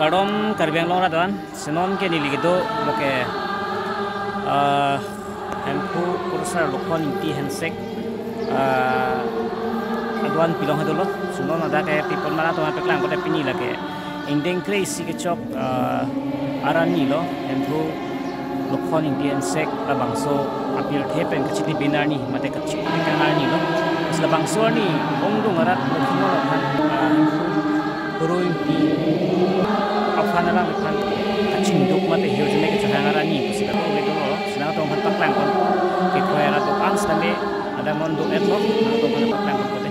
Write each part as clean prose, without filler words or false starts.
Kadom Karbiang Long Radwan, Senon ke nili gitu, loke hempu kursa lokon inti hensek aduan pilong hado lo, Senon ada kayak people mana tuh ngapain klang pada pini lagi, indeng crazy kecok arani lo, hempu lokon inti hensek labangso apil tepen kecil di benar ni, mata kecil di kanan ni lo, labangso ni ongdong arat lokino lo kan, Guru inti apa nalang kan kacing duk mate hiu jenis kecahayaan arani itu sudah tahu gitu loh sedang tuh hantar plan kon kita era tuh ans tapi ada mondok et loh atau hantar plan kon kote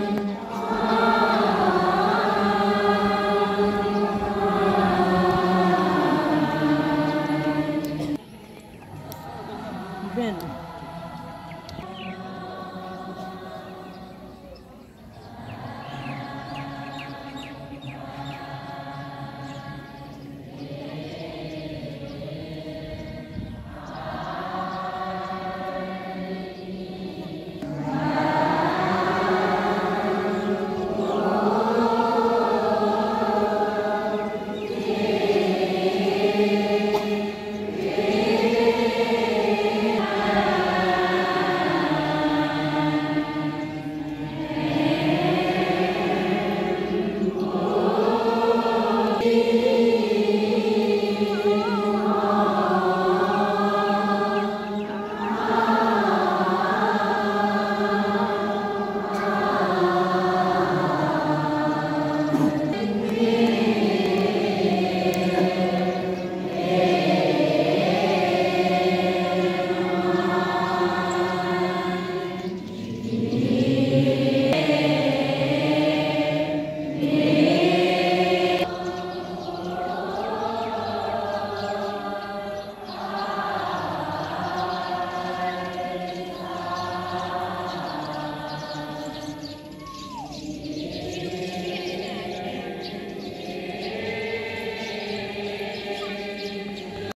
Ben